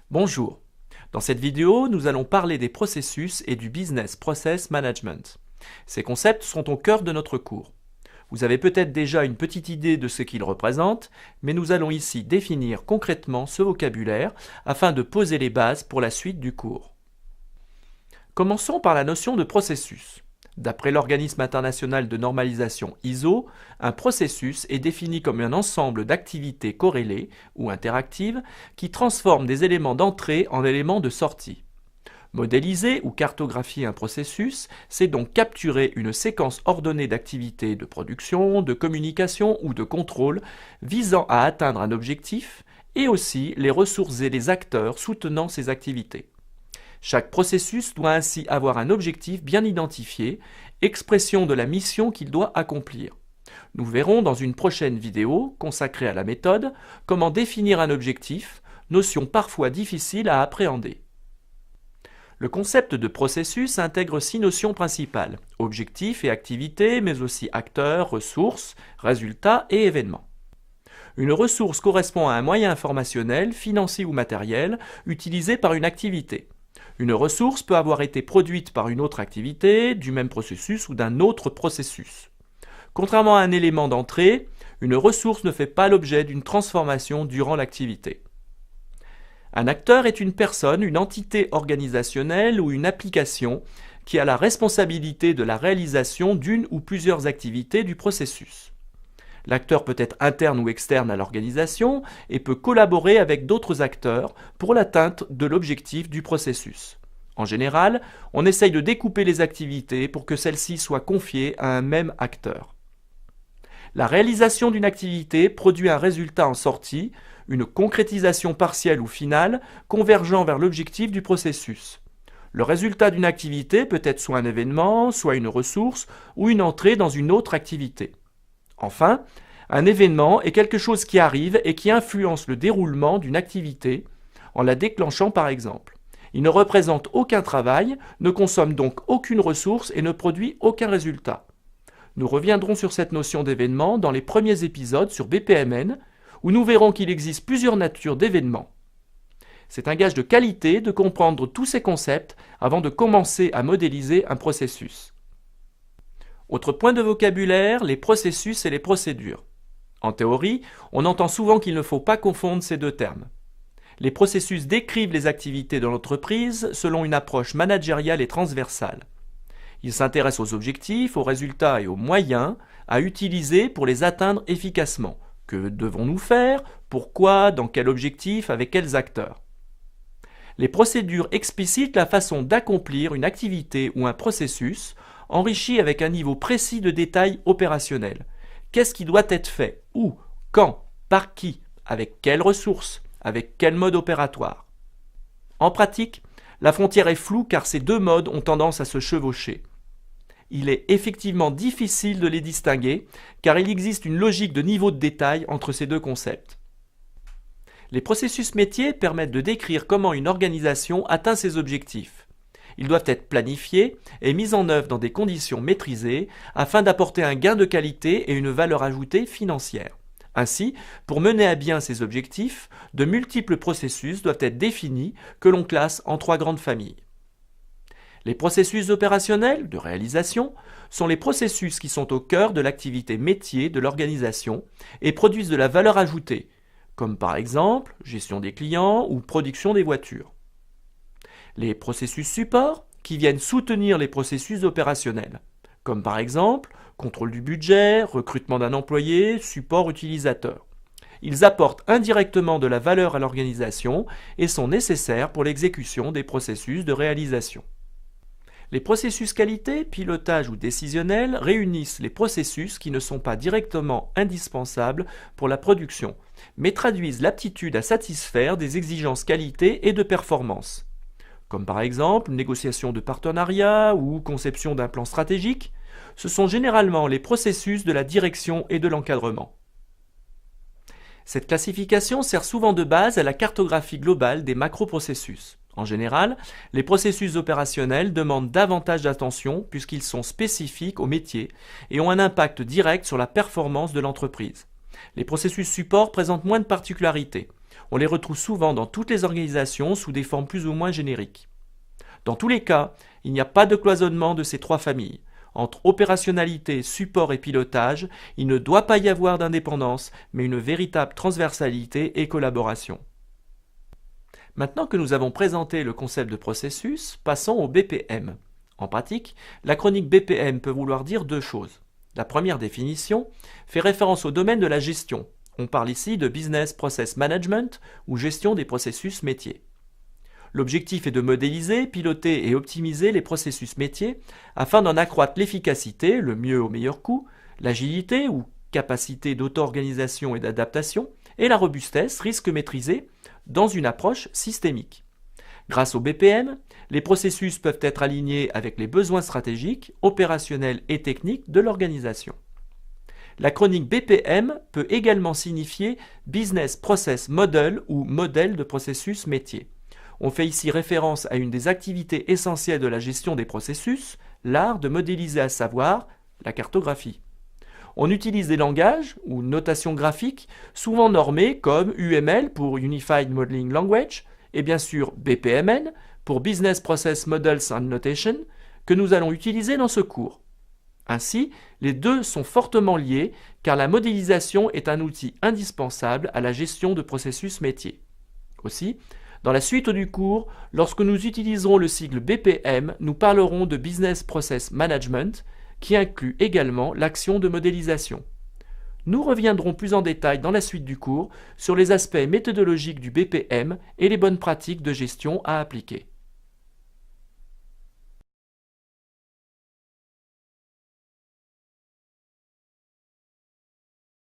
Bonjour. Dans cette vidéo, nous allons parler des processus et du Business Process Management. Ces concepts sont au cœur de notre cours. Vous avez peut-être déjà une petite idée de ce qu'ils représentent, mais nous allons ici définir concrètement ce vocabulaire afin de poser les bases pour la suite du cours. Commençons par la notion de processus. D'après l'organisme international de normalisation ISO, un processus est défini comme un ensemble d'activités corrélées ou interactives qui transforment des éléments d'entrée en éléments de sortie. Modéliser ou cartographier un processus, c'est donc capturer une séquence ordonnée d'activités de production, de communication ou de contrôle visant à atteindre un objectif et aussi les ressources et les acteurs soutenant ces activités. Chaque processus doit ainsi avoir un objectif bien identifié, expression de la mission qu'il doit accomplir. Nous verrons dans une prochaine vidéo consacrée à la méthode comment définir un objectif, notion parfois difficile à appréhender. Le concept de processus intègre 6 notions principales, objectifs et activités, mais aussi acteurs, ressources, résultats et événements. Une ressource correspond à un moyen informationnel, financier ou matériel, utilisé par une activité. Une ressource peut avoir été produite par une autre activité, du même processus ou d'un autre processus. Contrairement à un élément d'entrée, une ressource ne fait pas l'objet d'une transformation durant l'activité. Un acteur est une personne, une entité organisationnelle ou une application qui a la responsabilité de la réalisation d'une ou plusieurs activités du processus. L'acteur peut être interne ou externe à l'organisation et peut collaborer avec d'autres acteurs pour l'atteinte de l'objectif du processus. En général, on essaye de découper les activités pour que celles-ci soient confiées à un même acteur. La réalisation d'une activité produit un résultat en sortie, une concrétisation partielle ou finale convergeant vers l'objectif du processus. Le résultat d'une activité peut être soit un événement, soit une ressource ou une entrée dans une autre activité. Enfin, un événement est quelque chose qui arrive et qui influence le déroulement d'une activité, en la déclenchant par exemple. Il ne représente aucun travail, ne consomme donc aucune ressource et ne produit aucun résultat. Nous reviendrons sur cette notion d'événement dans les premiers épisodes sur BPMN, où nous verrons qu'il existe plusieurs natures d'événements. C'est un gage de qualité de comprendre tous ces concepts avant de commencer à modéliser un processus. Autre point de vocabulaire, les processus et les procédures. En théorie, on entend souvent qu'il ne faut pas confondre ces deux termes. Les processus décrivent les activités de l'entreprise selon une approche managériale et transversale. Ils s'intéressent aux objectifs, aux résultats et aux moyens à utiliser pour les atteindre efficacement. Que devons-nous faire? Pourquoi? Dans quel objectif? Avec quels acteurs? Les procédures explicitent la façon d'accomplir une activité ou un processus enrichi avec un niveau précis de détail opérationnel. Qu'est-ce qui doit être fait? Où? Quand? Par qui? Avec quelles ressources? Avec quel mode opératoire? En pratique, la frontière est floue car ces deux modes ont tendance à se chevaucher. Il est effectivement difficile de les distinguer car il existe une logique de niveau de détail entre ces deux concepts. Les processus métiers permettent de décrire comment une organisation atteint ses objectifs. Ils doivent être planifiés et mis en œuvre dans des conditions maîtrisées afin d'apporter un gain de qualité et une valeur ajoutée financière. Ainsi, pour mener à bien ces objectifs, de multiples processus doivent être définis que l'on classe en 3 grandes familles. Les processus opérationnels de réalisation sont les processus qui sont au cœur de l'activité métier de l'organisation et produisent de la valeur ajoutée, comme par exemple gestion des clients ou production des voitures. Les processus support qui viennent soutenir les processus opérationnels, comme par exemple contrôle du budget, recrutement d'un employé, support utilisateur. Ils apportent indirectement de la valeur à l'organisation et sont nécessaires pour l'exécution des processus de réalisation. Les processus qualité, pilotage ou décisionnels réunissent les processus qui ne sont pas directement indispensables pour la production, mais traduisent l'aptitude à satisfaire des exigences qualité et de performance. Comme par exemple négociation de partenariat ou conception d'un plan stratégique, ce sont généralement les processus de la direction et de l'encadrement. Cette classification sert souvent de base à la cartographie globale des macroprocessus. En général, les processus opérationnels demandent davantage d'attention puisqu'ils sont spécifiques au métier et ont un impact direct sur la performance de l'entreprise. Les processus support présentent moins de particularités. On les retrouve souvent dans toutes les organisations sous des formes plus ou moins génériques. Dans tous les cas, il n'y a pas de cloisonnement de ces trois familles. Entre opérationnalité, support et pilotage, il ne doit pas y avoir d'indépendance, mais une véritable transversalité et collaboration. Maintenant que nous avons présenté le concept de processus, passons au BPM. En pratique, l'acronyme BPM peut vouloir dire deux choses. La première définition fait référence au domaine de la gestion. On parle ici de Business Process Management ou gestion des processus métiers. L'objectif est de modéliser, piloter et optimiser les processus métiers afin d'en accroître l'efficacité, le mieux au meilleur coût, l'agilité ou capacité d'auto-organisation et d'adaptation, et la robustesse, risque maîtrisé, dans une approche systémique. Grâce au BPM, les processus peuvent être alignés avec les besoins stratégiques, opérationnels et techniques de l'organisation. L'acronyme BPM peut également signifier Business Process Model ou modèle de processus métier. On fait ici référence à une des activités essentielles de la gestion des processus, l'art de modéliser, à savoir la cartographie. On utilise des langages ou notations graphiques souvent normés comme UML pour Unified Modeling Language et bien sûr BPMN pour Business Process Models and Notation que nous allons utiliser dans ce cours. Ainsi, les deux sont fortement liés car la modélisation est un outil indispensable à la gestion de processus métiers. Aussi, dans la suite du cours, lorsque nous utiliserons le sigle BPM, nous parlerons de Business Process Management, qui inclut également l'action de modélisation. Nous reviendrons plus en détail dans la suite du cours sur les aspects méthodologiques du BPM et les bonnes pratiques de gestion à appliquer.